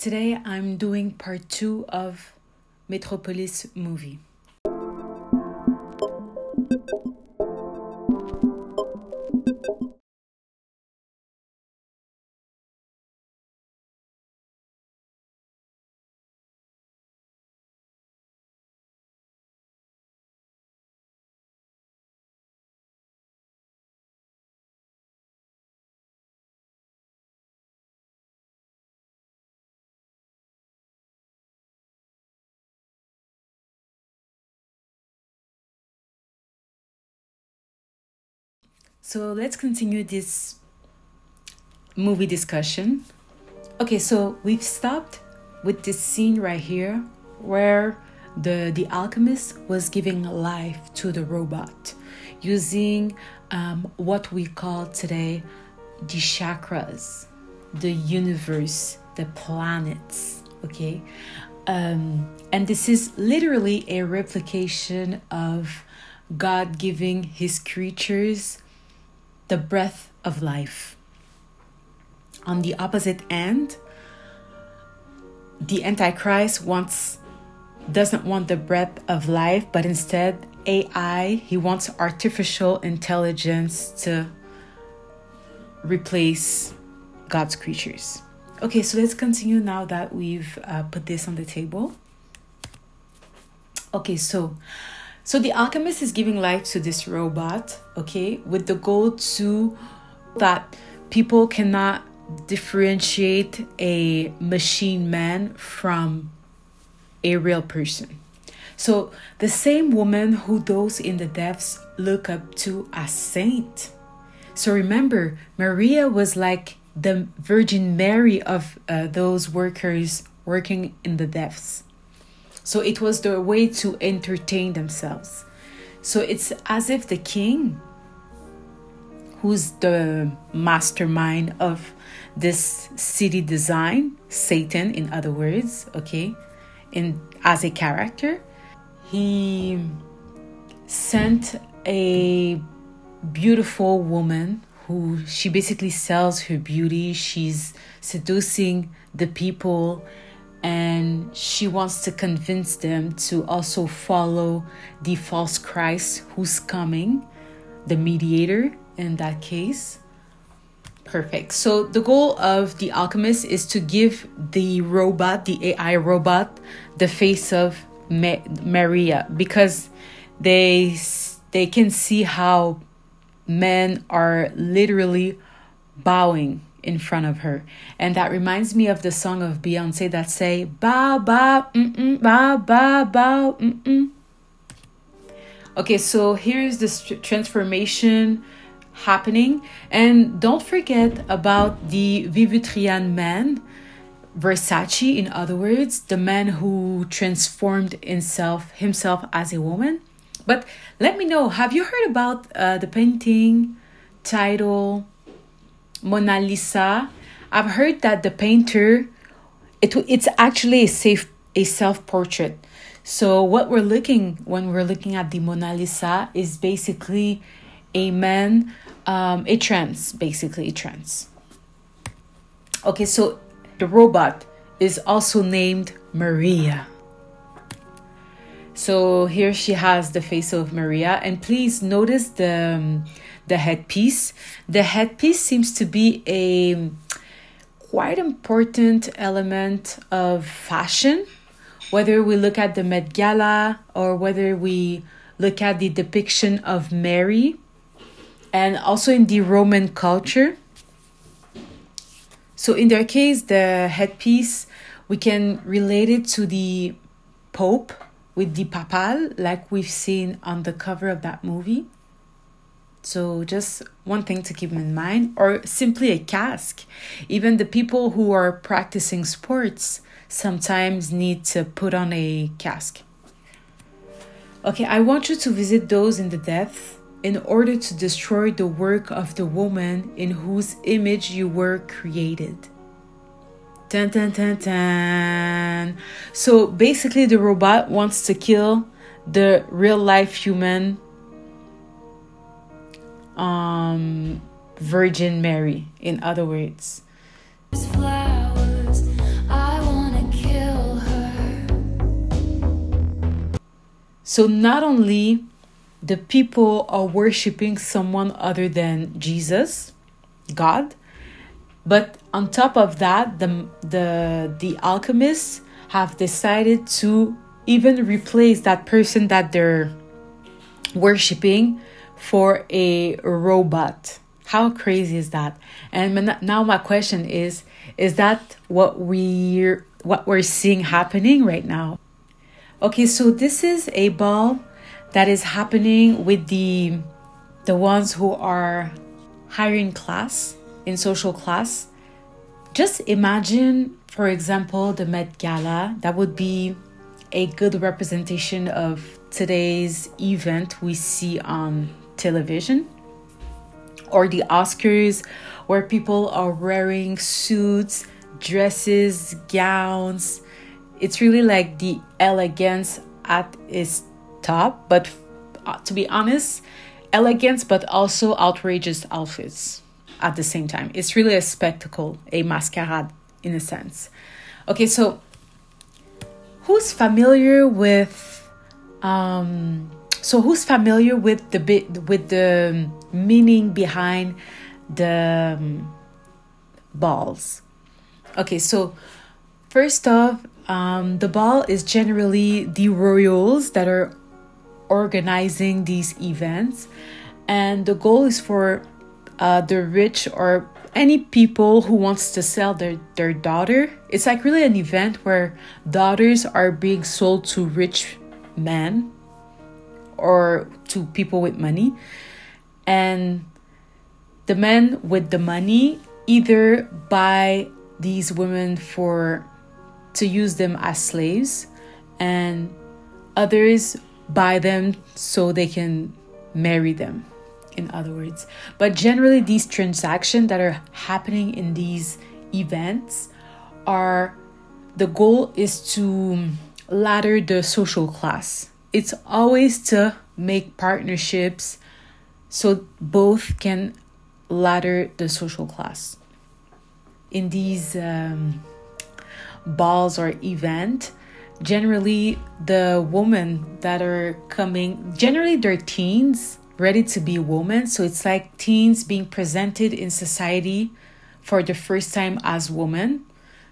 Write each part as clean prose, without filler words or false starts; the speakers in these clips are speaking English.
Today I'm doing part 2 of Metropolis movie. So let's continue this movie discussion. Okay, so we've stopped with this scene right here where the alchemist was giving life to the robot using what we call today the chakras, the universe, the planets, okay? And this is literally a replication of God giving his creatures the breath of life. On the opposite end, the Antichrist doesn't want the breath of life, but instead AI. He wants artificial intelligence to replace God's creatures. Okay, so let's continue now that we've put this on the table. Okay, so the alchemist is giving life to this robot, okay, with the goal to that people cannot differentiate a machine man from a real person. So the same woman who those in the depths look up to as saint. So remember, Maria was like the Virgin Mary of those workers working in the depths. So it was their way to entertain themselves. So it's as if the king, who's the mastermind of this city design, Satan in other words, okay, as a character, he sent a beautiful woman who she basically sells her beauty. She's seducing the people, and she wants to convince them to also follow the false Christ who's coming, the mediator in that case. Perfect. So the goal of the alchemist is to give the robot, the AI robot, the face of Maria, because they can see how men are literally bowing in front of her. And that reminds me of the song of Beyonce that say bow bow bow bow bow. Okay, so here's this transformation happening, and don't forget about the Vivitrian man, Versace in other words, the man who transformed himself as a woman. But let me know, have you heard about the painting title Mona Lisa? I've heard that the painter, it's actually a self-portrait. So what we're looking when we're looking at the Mona Lisa is basically a man, a trance. Okay, so the robot is also named Maria. So here she has the face of Maria, and please notice the headpiece. The headpiece seems to be a quite important element of fashion, whether we look at the Met Gala or whether we look at the depiction of Mary, and also in the Roman culture. So in their case, the headpiece, we can relate it to the Pope with the papal, like we've seen on the cover of that movie. So just one thing to keep in mind, or simply a casque. Even the people who are practicing sports sometimes need to put on a casque. Okay, I want you to visit those in the depth in order to destroy the work of the woman in whose image you were created. Dun, dun, dun, dun. So basically the robot wants to kill the real life human Virgin Mary, in other words. Flowers, I want So not only the people are worshiping someone other than Jesus, God, but on top of that, the alchemists have decided to even replace that person that they're worshiping for a robot. How crazy is that? And now my question is that what we're seeing happening right now? Okay, so this is a ball that is happening with the ones who are higher in class, in social class. Just imagine, for example, the Met Gala. That would be a good representation of today's event we see on television, or the Oscars, where people are wearing suits, dresses, gowns. It's really like the elegance at its top, but to be honest, elegance but also outrageous outfits at the same time. It's really a spectacle, a masquerade in a sense. Okay, so who's familiar with the meaning behind the balls? Okay, so first off, the ball is generally the royals that are organizing these events, and the goal is for the rich or any people who wants to sell their daughter. It's like really an event where daughters are being sold to rich men or to people with money, and the men with the money either buy these women to use them as slaves, and others buy them so they can marry them, in other words. But generally, these transactions that are happening in these events the goal is to ladder the social class. It's always to make partnerships so both can ladder the social class. In these balls or event, generally the women that are coming, generally they're teens ready to be women. So it's like teens being presented in society for the first time as women.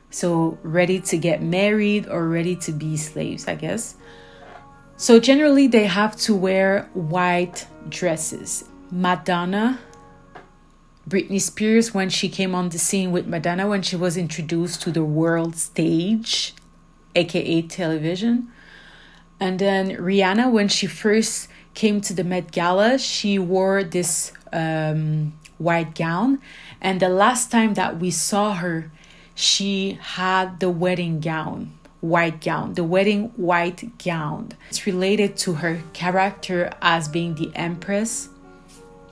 So ready to get married or ready to be slaves, I guess. So generally they have to wear white dresses. Madonna, Britney Spears, when she came on the scene with Madonna, when she was introduced to the world stage, aka television. And then Rihanna, when she first came to the Met Gala, she wore this white gown. And the last time that we saw her, she had the wedding gown, the wedding white gown. It's related to her character as being the Empress,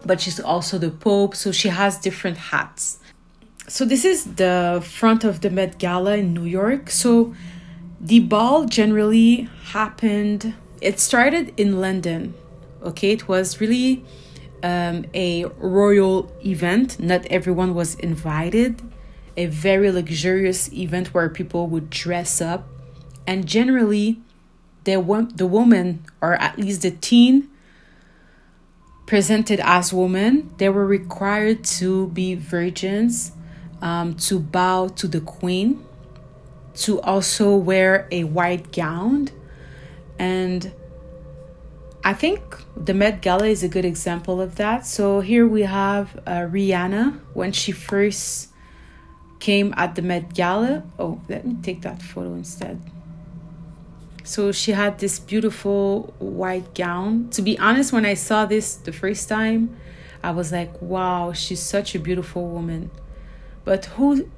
but she's also the Pope, so she has different hats. So this is the front of the Met Gala in New York. So the ball generally happened, it started in London. Okay, it was really a royal event. Not everyone was invited. A very luxurious event where people would dress up. And generally, the woman, or at least the teen, presented as women, they were required to be virgins, to bow to the queen, to also wear a white gown. And I think the Met Gala is a good example of that. So here we have Rihanna when she first came at the Met Gala. Oh, let me take that photo instead. So she had this beautiful white gown. To be honest, when I saw this the first time, I was like, wow, she's such a beautiful woman. But who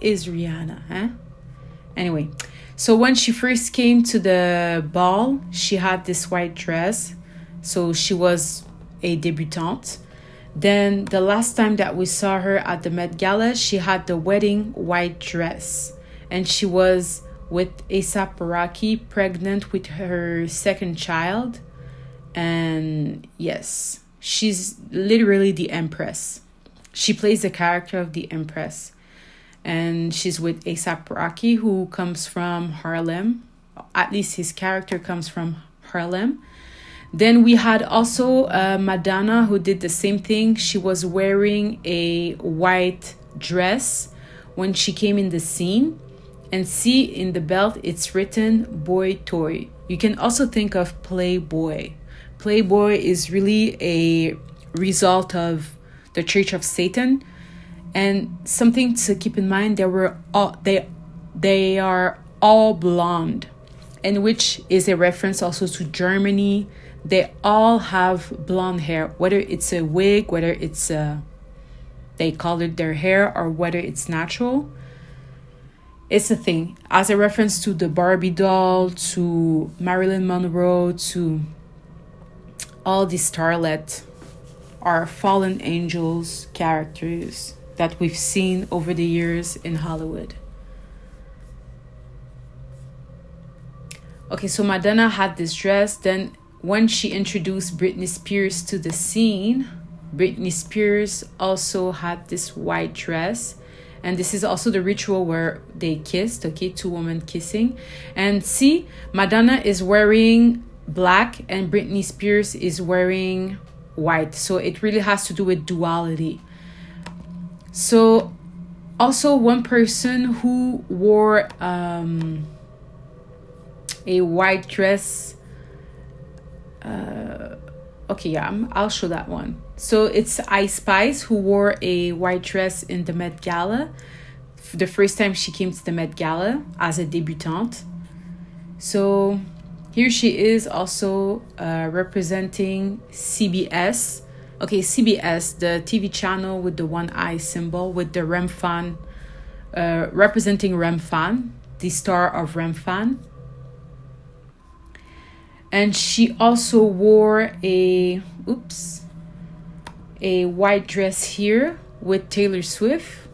is Rihanna, huh? Anyway, so when she first came to the ball, she had this white dress. So she was a debutante. Then the last time that we saw her at the Met Gala, she had the wedding white dress. And she was with A$AP Rocky, pregnant with her second child. And yes, she's literally the Empress. She plays the character of the Empress. And she's with A$AP Rocky, who comes from Harlem. At least his character comes from Harlem. Then we had also Madonna, who did the same thing. She was wearing a white dress when she came in the scene. And see in the belt, it's written boy toy. You can also think of Playboy. Playboy is really a result of the Church of Satan. And something to keep in mind, they are all blonde, and which is a reference also to Germany. They all have blonde hair, whether it's a wig, whether it's they colored their hair, or whether it's natural. It's a thing. As a reference to the Barbie doll, to Marilyn Monroe, to all the starlet are fallen angels characters that we've seen over the years in Hollywood. Okay, so Madonna had this dress. Then when she introduced Britney Spears to the scene, Britney Spears also had this white dress. And this is also the ritual where they kissed, okay, two women kissing. And see, Madonna is wearing black and Britney Spears is wearing white. So it really has to do with duality. So also one person who wore a white dress. Okay, yeah, I'll show that one. So it's Ice Spice, who wore a white dress in the Met Gala. The first time she came to the Met Gala as a debutante. So here she is also representing CBS. Okay, CBS, the TV channel with the one eye symbol, with the Remphan, representing Remphan, the star of Remphan. And she also wore a white dress here with Taylor Swift.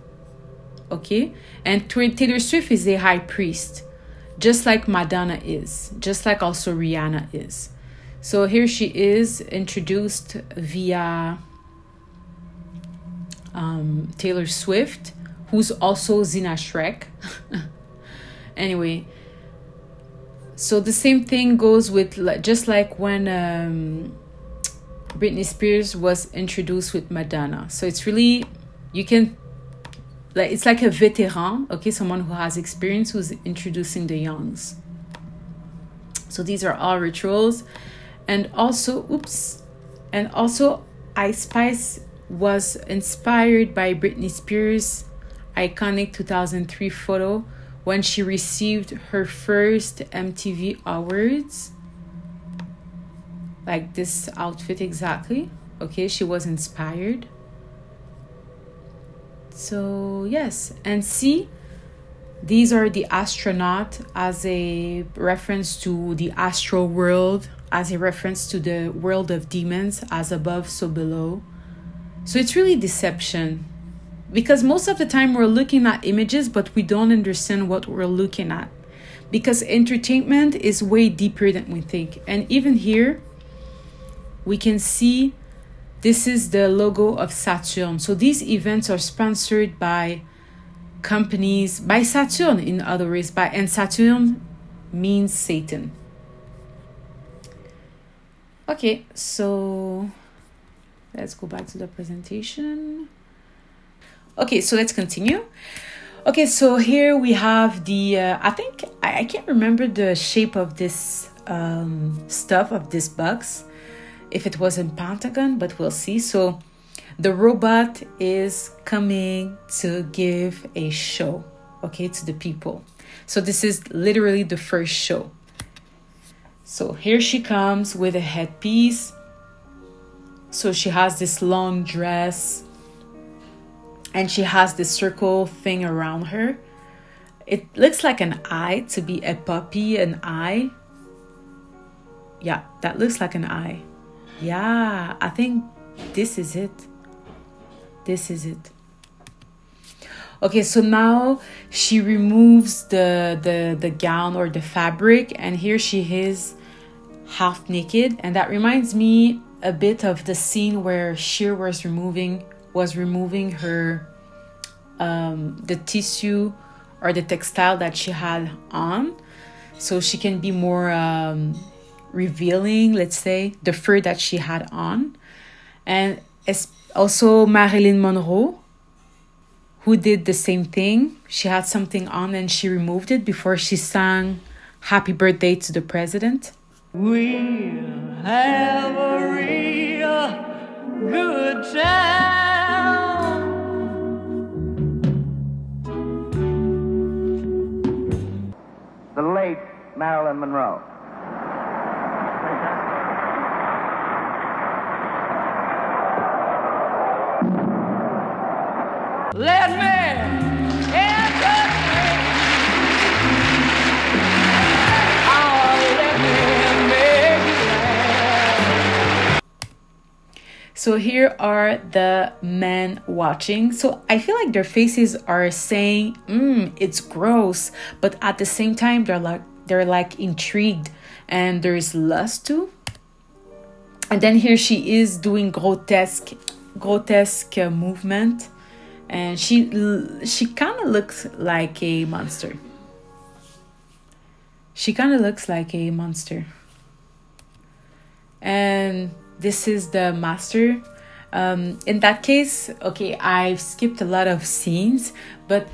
Okay. And Taylor Swift is a high priest, just like Madonna is, just like also Rihanna is. So here she is introduced via Taylor Swift, who's also Zina Shrek. Anyway. So the same thing goes with, just like when Britney Spears was introduced with Madonna. So it's really, you can, like, it's like a veteran, okay, someone who has experience who's introducing the youngs. So these are all rituals. And also, Ice Spice was inspired by Britney Spears' iconic 2003 photo when she received her first MTV Awards. Like this outfit exactly. Okay, she was inspired. So yes, and see, these are the astronaut as a reference to the astral world, as a reference to the world of demons, as above, so below. So it's really deception. Because most of the time we're looking at images, but we don't understand what we're looking at. Because entertainment is way deeper than we think. And even here, we can see this is the logo of Saturn. So these events are sponsored by companies, by Saturn in other words, and Saturn means Satan. Okay, so let's go back to the presentation. Okay, so let's continue. Okay, so here we have the, I can't remember the shape of this stuff, of this box, if it was in Pentagon, but we'll see. So the robot is coming to give a show, okay, to the people. So this is literally the first show. So here she comes with a headpiece. So she has this long dress. And she has this circle thing around her. It looks like an eye, to be a puppy, an eye. Yeah, that looks like an eye. Yeah, I think this is it. This is it. Okay, so now she removes the gown or the fabric. And here she is half naked. And that reminds me a bit of the scene where Cher was removing her the tissue or the textile that she had on, so she can be more revealing, let's say, the fur that she had on. And it's also Marilyn Monroe, who did the same thing. She had something on and she removed it before she sang Happy Birthday to the President. We'll have a real good time. The late Marilyn Monroe. Let me entertain. Oh, let me make you laugh. So here are the men watching. So I feel like their faces are saying, it's gross, but at the same time they're like intrigued, and there's lust too. And then here she is doing grotesque movement. And she kind of looks like a monster. And this is the master. In that case, okay, I've skipped a lot of scenes, but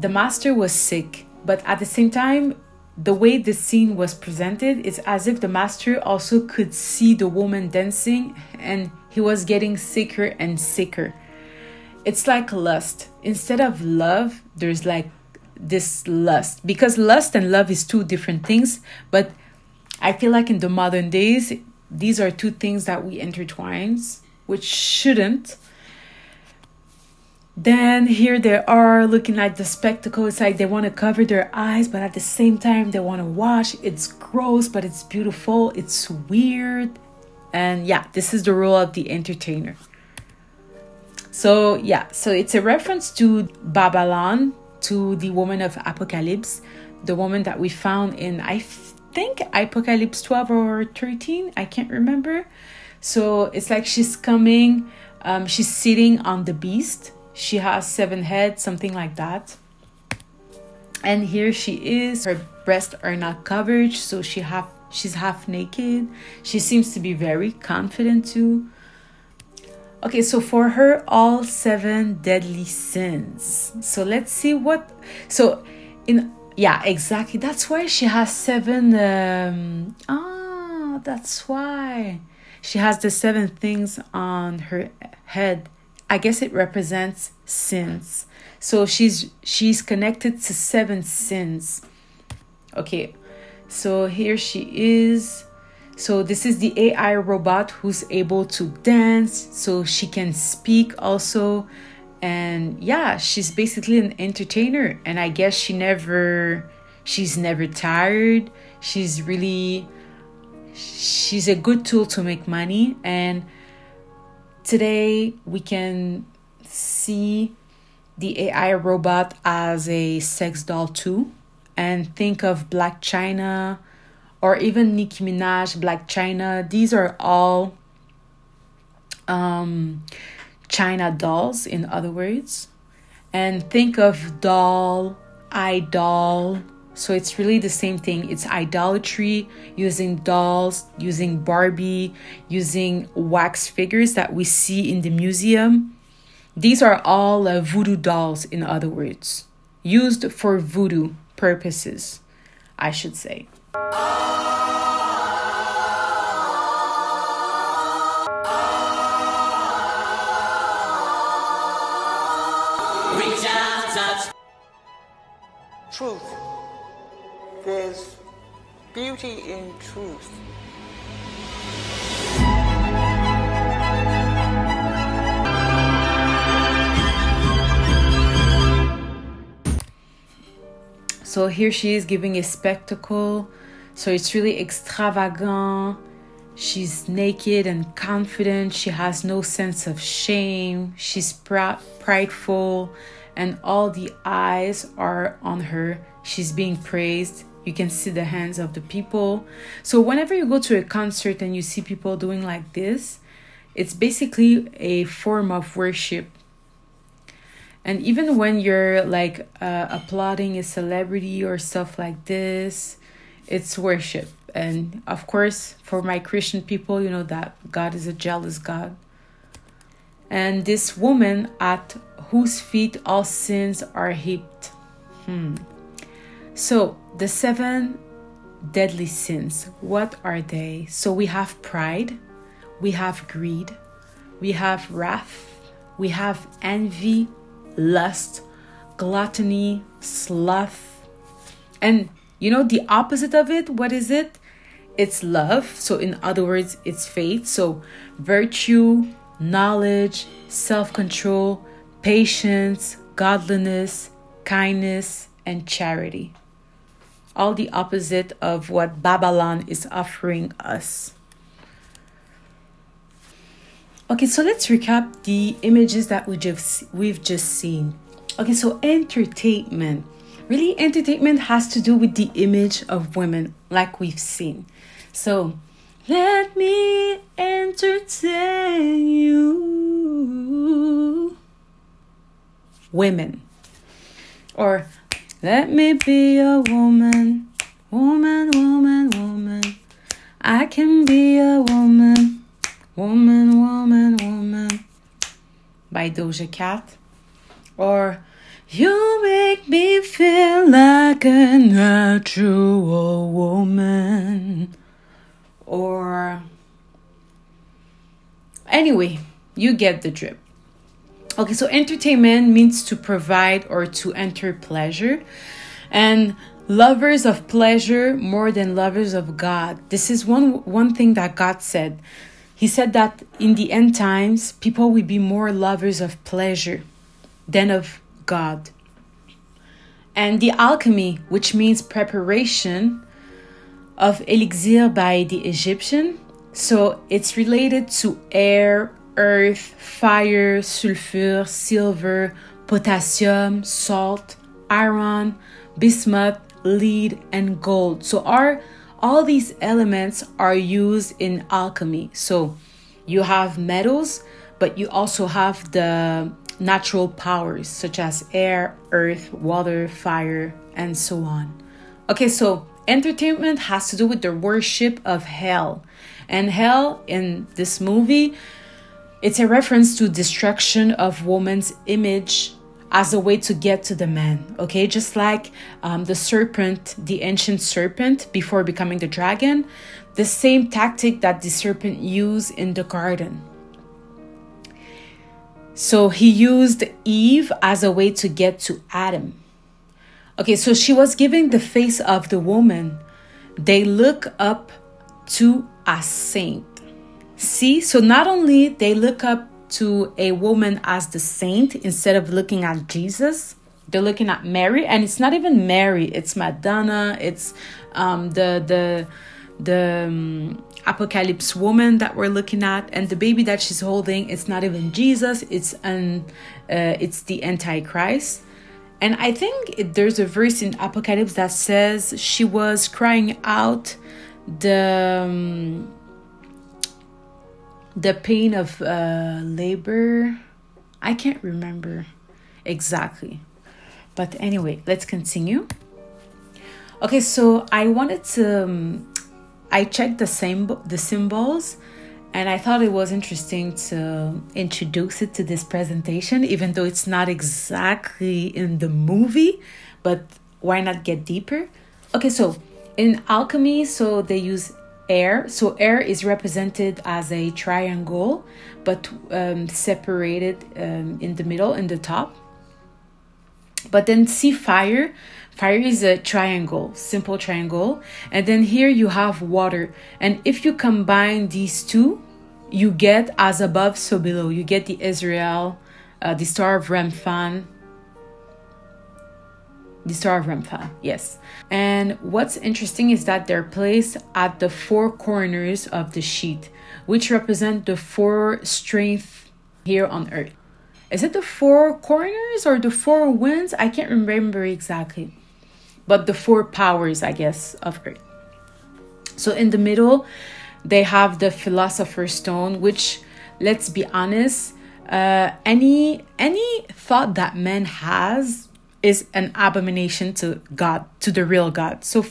the master was sick. But at the same time, the way the scene was presented is as if the master also could see the woman dancing, and he was getting sicker and sicker. It's like lust. Instead of love, there's like this lust. Because lust and love is two different things. But I feel like in the modern days, these are two things that we intertwine, which shouldn't. Then here they are looking at the spectacle. It's like they want to cover their eyes, but at the same time, they want to watch. It's gross, but it's beautiful. It's weird. And yeah, this is the role of the entertainer. So yeah, so it's a reference to Babylon, to the woman of Apocalypse, the woman that we found in, I think, Apocalypse 12 or 13, I can't remember. So it's like she's coming, she's sitting on the beast. She has 7 heads, something like that. And here she is, her breasts are not covered, so she's half naked. She seems to be very confident too. Okay, so for her, all 7 deadly sins. So let's see what... So, yeah, exactly. That's why she has 7... that's why. She has the 7 things on her head. I guess it represents sins. So she's connected to 7 sins. Okay, so here she is. So this is the AI robot who's able to dance, so she can speak also. And yeah, she's basically an entertainer. And I guess she's never tired. She's a good tool to make money. And today we can see the AI robot as a sex doll too. And think of Black China, or even Nicki Minaj, Black China. These are all China dolls, in other words. And think of doll, idol. So it's really the same thing. It's idolatry, using dolls, using Barbie, using wax figures that we see in the museum. These are all voodoo dolls, in other words. Used for voodoo purposes, I should say. Truth. There's beauty in truth. So here she is giving a spectacle. So it's really extravagant. She's naked and confident. She has no sense of shame. She's prideful. And all the eyes are on her. She's being praised. You can see the hands of the people. So whenever you go to a concert and you see people doing like this, it's basically a form of worship. And even when you're like applauding a celebrity or stuff like this, it's worship. And of course, for my Christian people, you know that God is a jealous God. And this woman at whose feet all sins are heaped. So the 7 deadly sins, what are they? So we have pride, we have greed, we have wrath, we have envy, lust, gluttony, sloth. And you know the opposite of it, what is it? It's love. So in other words, it's faith. So virtue, knowledge, self-control, patience, godliness, kindness, and charity. All the opposite of what Babylon is offering us. Okay, so let's recap the images that we've just seen. Okay, so entertainment. Really, entertainment has to do with the image of women, like we've seen. So, let me entertain you. Women. Or, let me be a woman. Woman, woman, woman. I can be a woman. Woman, woman, woman. By Doja Cat. Or, you make me feel like a natural woman. Or, anyway, you get the drift. Okay, so entertainment means to provide or to enter pleasure. And lovers of pleasure more than lovers of God. This is one thing that God said. He said that in the end times, people will be more lovers of pleasure than of God. And the alchemy, which means preparation of elixir by the Egyptian. So it's related to air, earth, fire, sulfur, silver, potassium, salt, iron, bismuth, lead, and gold. So all these elements are used in alchemy. So you have metals, but you also have the natural powers such as air, earth, water, fire, and so on. Okay, so entertainment has to do with the worship of hell. And hell in this movie, it's a reference to destruction of woman's image as a way to get to the man. Okay, just like the serpent, the ancient serpent before becoming the dragon, the same tactic that the serpent used in the garden. So he used Eve as a way to get to Adam. Okay, so she was giving the face of the woman they look up to a saint. See, so not only they look up to a woman as the saint instead of looking at Jesus, they're looking at Mary, and it's not even Mary, it's Madonna, it's the Apocalypse woman that we're looking at, and the baby that she's holding, it's not even Jesus, it's the Antichrist. And I think there's a verse in Apocalypse that says she was crying out the pain of labor. I can't remember exactly, but anyway, let's continue. Okay, so I wanted to I checked the symbols, and I thought it was interesting to introduce it to this presentation, even though it's not exactly in the movie, but why not get deeper? Okay, so in alchemy, so they use air. So air is represented as a triangle, but separated in the middle, in the top. But then see fire. Fire is a triangle, simple triangle. And then here you have water. And if you combine these two, you get as above, so below. You get the Israel, the Star of Remphan. The Star of Remphan, yes. And what's interesting is that they're placed at the 4 corners of the sheet, which represent the 4 strengths here on earth. Is it the 4 corners or the 4 winds? I can't remember exactly. But the 4 powers, I guess, of earth. So in the middle, they have the Philosopher's Stone, which, let's be honest, any thought that man has is an abomination to God, to the real God. So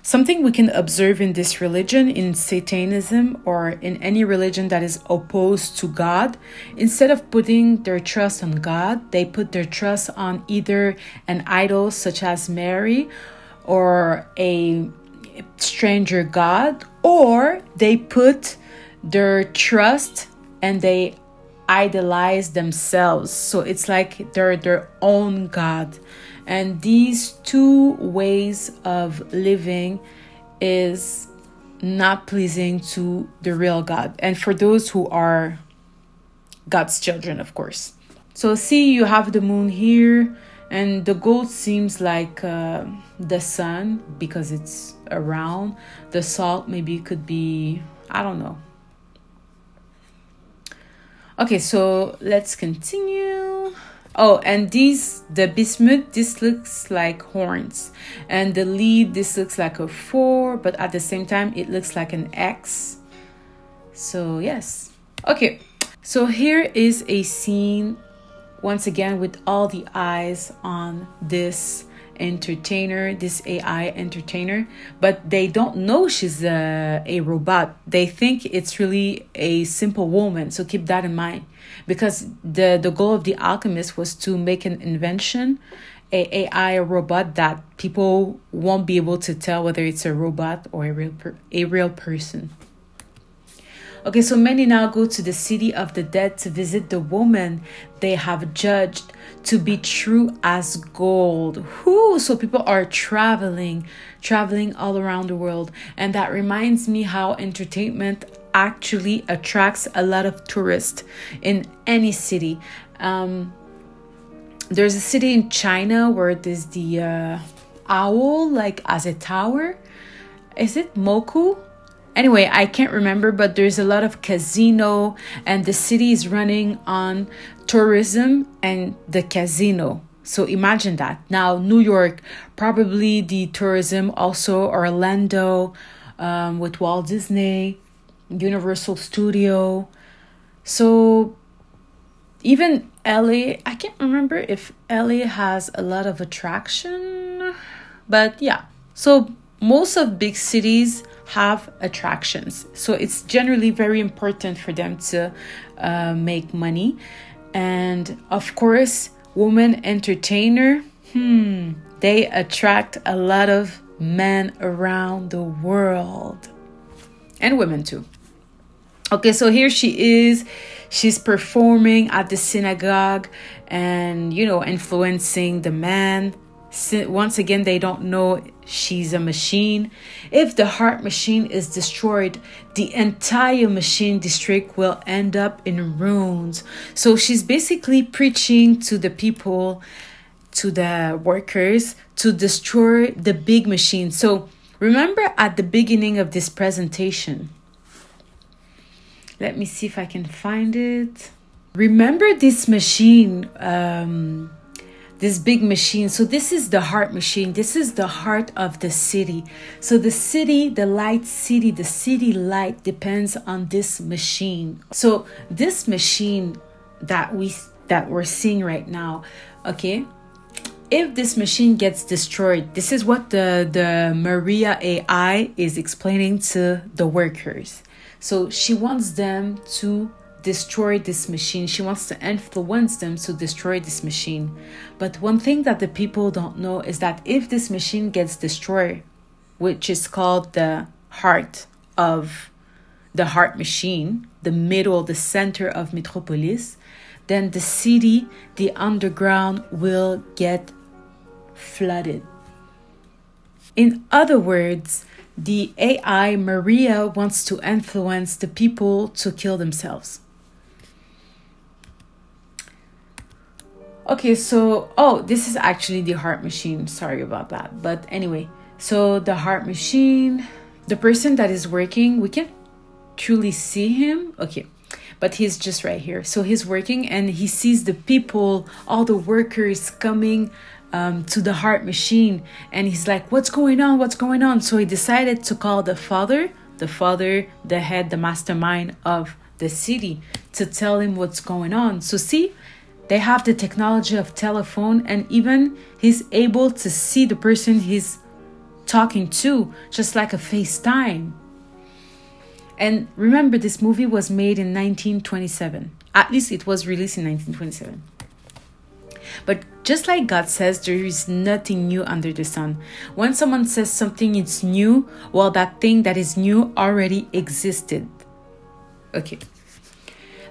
Something we can observe in this religion, in Satanism, or in any religion that is opposed to God, instead of putting their trust on God, they put their trust on either an idol such as Mary or a stranger god, or they put their trust and they idolize themselves. So it's like they're their own god. And these two ways of living is not pleasing to the real God. And for those who are God's children, of course. So see, you have the moon here, and the gold seems like the sun because it's around. The salt maybe could be, I don't know. Okay, so let's continue. Oh, and the bismuth, this looks like horns. And the lead, this looks like a 4, but at the same time, it looks like an X. So, yes. Okay, so here is a scene, once again, with all the eyes on this entertainer, this AI entertainer, but they don't know she's a robot. They think it's really a simple woman. So keep that in mind, because the goal of the alchemist was to make an invention, a AI robot that people won't be able to tell whether it's a robot or a real person. Okay, so many now go to the city of the dead to visit the woman they have judged to be true as gold. Whoo! So people are traveling all around the world. And that reminds me how entertainment actually attracts a lot of tourists in any city. There's a city in China where there's the owl, like as a tower. Is it Moku? Anyway, I can't remember, but there's a lot of casino, and the city is running on tourism and the casino. So imagine that. Now, New York, probably the tourism, also Orlando, with Walt Disney, Universal Studio. So even LA, I can't remember if LA has a lot of attraction, but yeah. So most of big cities have attractions, so it's generally very important for them to make money. And of course, women entertainer, they attract a lot of men around the world, and women too. Okay, so here she is. She's performing at the synagogue and, influencing the man. Once again, they don't know she's a machine. If the heart machine is destroyed, the entire machine district will end up in ruins. So she's basically preaching to the people, to the workers, to destroy the big machine. So remember at the beginning of this presentation, let me see if I can find it. Remember this machine, this big machine. So this is the heart machine. This is the heart of the city. So the city, the city light depends on this machine. So this machine that we're seeing right now, okay, if this machine gets destroyed, this is what the Maria AI is explaining to the workers. So she wants them to destroy this machine. She wants to influence them to destroy this machine. But one thing that the people don't know is that if this machine gets destroyed, which is called the heart machine, the middle, the center of Metropolis, then the city, the underground will get flooded. In other words, the AI Maria wants to influence the people to kill themselves. Okay, so, this is actually the heart machine. Sorry about that. But anyway, so the heart machine, the person that is working, we can't truly see him. Okay, but he's just right here. So he's working and he sees the people, all the workers coming to the heart machine. And he's like, what's going on? What's going on? So he decided to call the father, the head, the mastermind of the city, to tell him what's going on. So see, they have the technology of telephone, and even he's able to see the person he's talking to, just like a FaceTime. And remember, this movie was made in 1927. At least it was released in 1927. But just like God says, there is nothing new under the sun. When someone says something is new, well, that thing that is new already existed. Okay.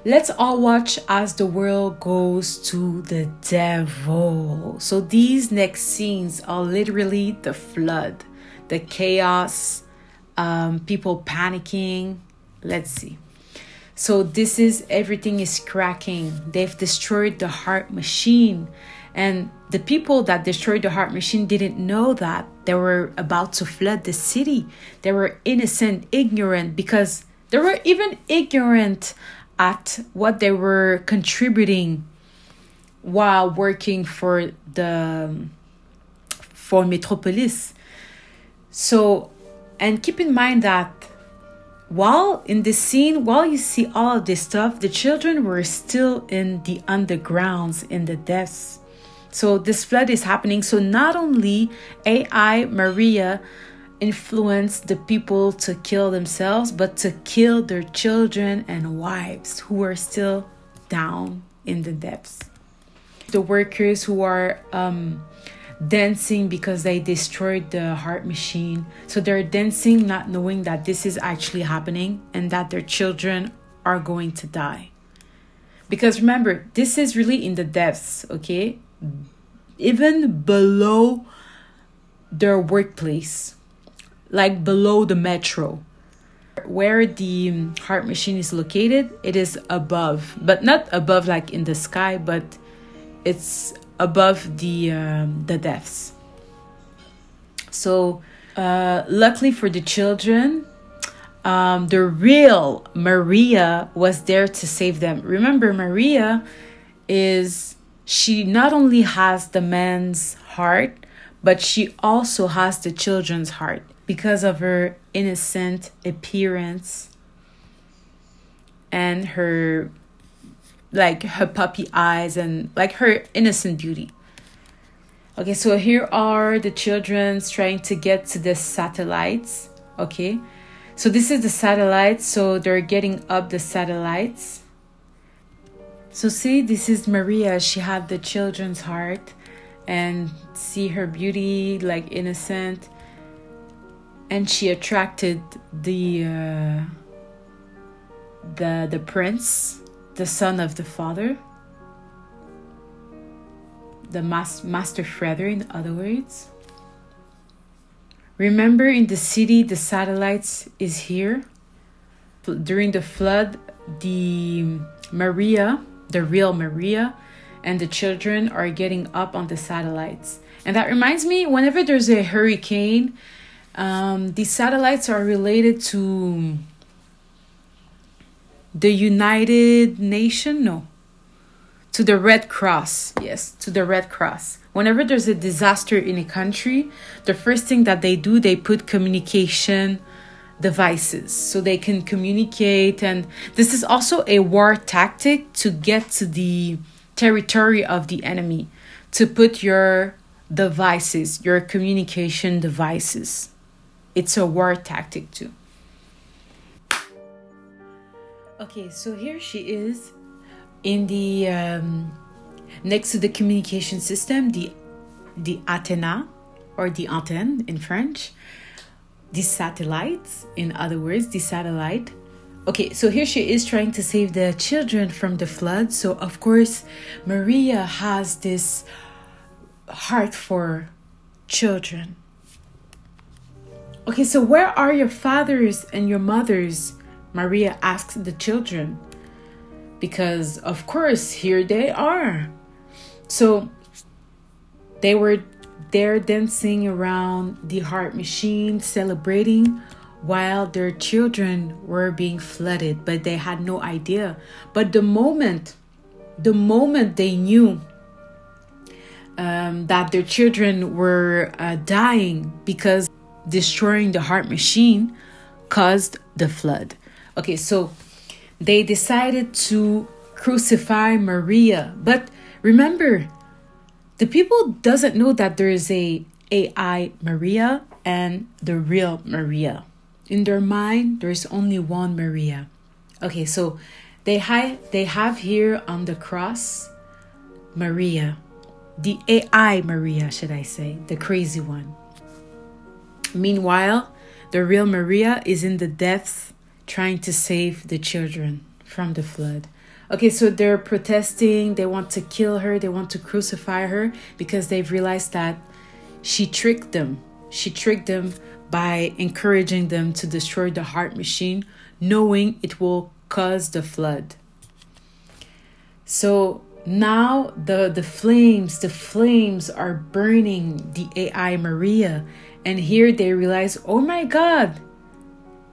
Let's all watch as the world goes to the devil. So these next scenes are literally the flood, the chaos, people panicking. Let's see. So this is, everything is cracking. They've destroyed the heart machine. And the people that destroyed the heart machine didn't know that they were about to flood the city. They were innocent, ignorant, because they were even ignorant at what they were contributing while working for Metropolis. So, and keep in mind that while in this scene, while you see all of this stuff, the children were still in the undergrounds, in the depths. So this flood is happening. So not only AI Maria influenced the people to kill themselves, but to kill their children and wives who are still down in the depths. The workers who are dancing because they destroyed the heart machine. So they're dancing not knowing that this is actually happening and that their children are going to die. Because remember, this is really in the depths, okay? Even below their workplace, like below the metro. Where the heart machine is located, it is above, but not above like in the sky, but it's above the depths. So luckily for the children, the real Maria was there to save them. Remember, Maria she not only has the man's heart, but she also has the children's heart because of her innocent appearance and her puppy eyes and like her innocent beauty. Okay, so here are the children trying to get to the satellites. Okay, so this is the satellites. So they're getting up the satellites. So see, this is Maria. She had the children's heart, and see her beauty, like innocent, and she attracted the prince, the son of the father, the master father, in other words. Remember, in the city, the satellites is here. During the flood, the real Maria, and the children are getting up on the satellites. And that reminds me, whenever there's a hurricane, these satellites are related to the United Nation? No. To the Red Cross. Yes, to the Red Cross. Whenever there's a disaster in a country, the first thing that they do, they put communication devices so they can communicate. And this is also a war tactic to get to the territory of the enemy, to put your devices, your communication devices. It's a war tactic too. Okay, so here she is in the next to the communication system, the antenna, or the antenne in French. The satellites, in other words, the satellite. Okay, so here she is trying to save the children from the flood. So of course, Maria has this heart for children. Okay, so where are your fathers and your mothers? Maria asks the children. Because of course, here they are. So they were there dancing around the heart machine, celebrating, while their children were being flooded, but they had no idea. But the moment they knew that their children were dying because destroying the heart machine caused the flood. Okay, so they decided to crucify Maria. But remember, the people doesn't know that there is a AI Maria and the real Maria. In their mind, there's only one Maria. Okay, so they have here on the cross Maria, the AI Maria, should I say, the crazy one. Meanwhile, the real Maria is in the depths trying to save the children from the flood. Okay, so they're protesting, they want to kill her, they want to crucify her because they've realized that she tricked them. She tricked them by encouraging them to destroy the heart machine, knowing it will cause the flood. So now the flames are burning the AI Maria. And here they realize, oh my God,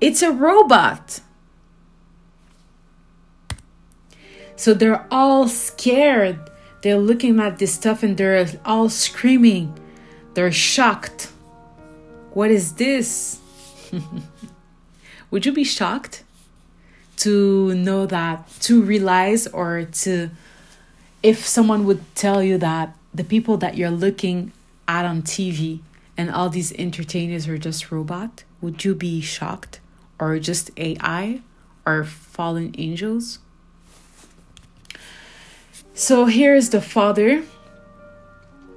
it's a robot. So they're all scared. They're looking at this stuff and they're all screaming. They're shocked. What is this? Would you be shocked to know that, to realize, or to, if someone would tell you that the people that you're looking at on TV and all these entertainers are just robot? Would you be shocked? Or just AI or fallen angels? So here's the father,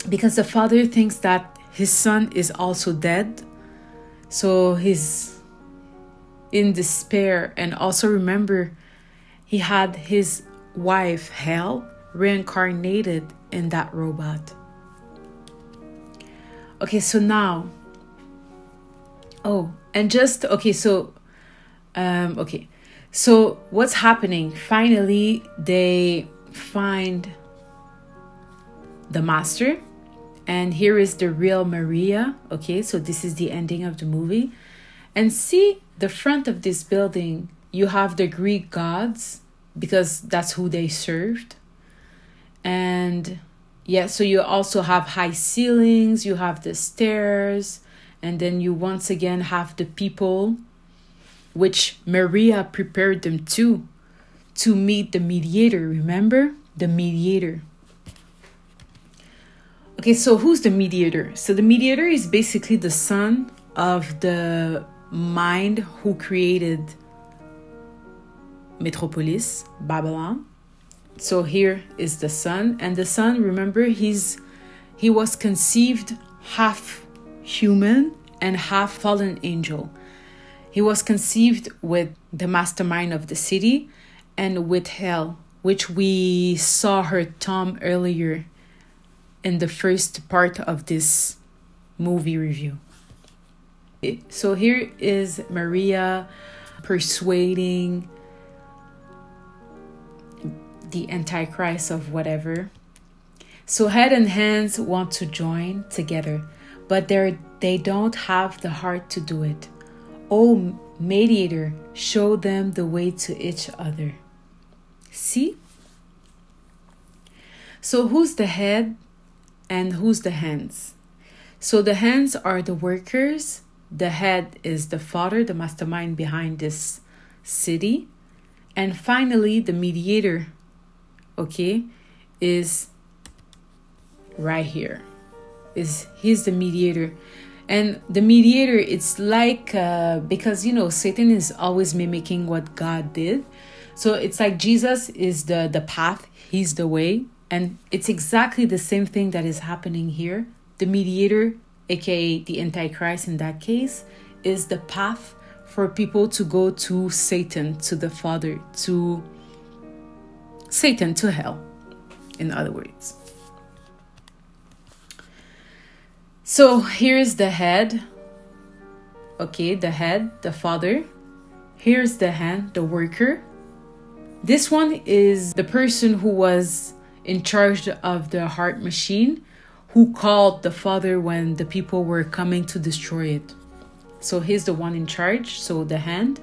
because the father thinks that his son is also dead. So he's in despair. And also remember, he had his wife, Hell, reincarnated in that robot. Okay, so now, so what's happening? Finally, they find the master, and here is the real Maria. Okay, so this is the ending of the movie. And see the front of this building, you have the Greek gods, because that's who they served. And yeah, so you also have high ceilings, you have the stairs, and then you once again have the people, which Maria prepared them to meet the mediator. Remember? The mediator. Okay, so who's the mediator? So the mediator is basically the son of the mind who created Metropolis, Babylon. So here is the son, and the son, remember, he was conceived half human and half fallen angel. He was conceived with the mastermind of the city and with Hell, which we saw her tomb earlier in the first part of this movie review. So here is Maria persuading the Antichrist of whatever. So head and hands want to join together, but they don't have the heart to do it. Oh, mediator, show them the way to each other. See? So who's the head and who's the hands? So the hands are the workers. The head is the father, the mastermind behind this city. And finally, the mediator, okay, is right here. He's the mediator. And the mediator, it's like, because, Satan is always mimicking what God did. So it's like Jesus is the path, he's the way. And it's exactly the same thing that is happening here. The mediator, aka the Antichrist in that case, is the path for people to go to Satan, to the Father, to Satan, to hell, in other words. So here's the head. Okay, the head, the father. Here's the hand, the worker. This one is the person who was in charge of the heart machine, who called the father when the people were coming to destroy it. So he's the one in charge, so the hand.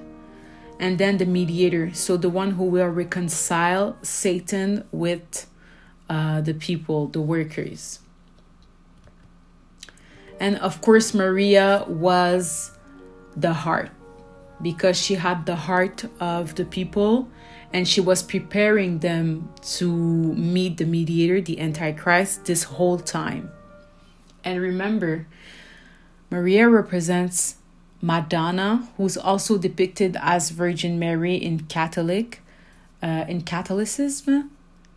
And then the mediator, so the one who will reconcile Satan with the people, the workers. And of course, Maria was the heart, because she had the heart of the people and she was preparing them to meet the mediator, the Antichrist, this whole time. And remember, Maria represents Madonna, who's also depicted as Virgin Mary in Catholicism.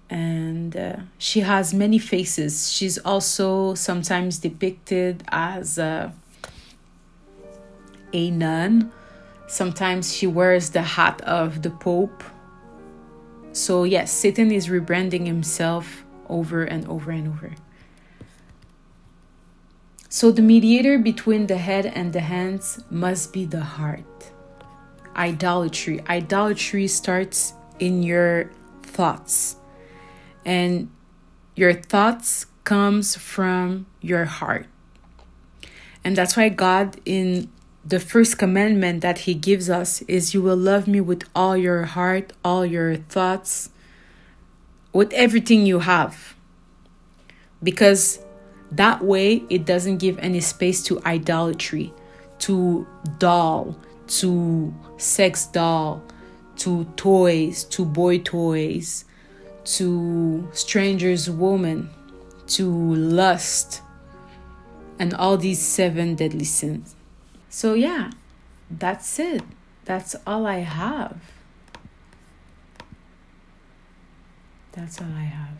And she has many faces. She's also sometimes depicted as a nun. Sometimes she wears the hat of the Pope. So yes, Satan is rebranding himself over and over and over. So the mediator between the head and the hands must be the heart. Idolatry. Idolatry starts in your thoughts. And your thoughts comes from your heart. And that's why God, in the first commandment that he gives us, is you will love me with all your heart, all your thoughts, with everything you have. Because that way it doesn't give any space to idolatry, to doll, to sex doll, to toys, to boy toys, to strangers woman, to lust, and all these 7 deadly sins. So yeah, that's it. That's all I have. That's all I have.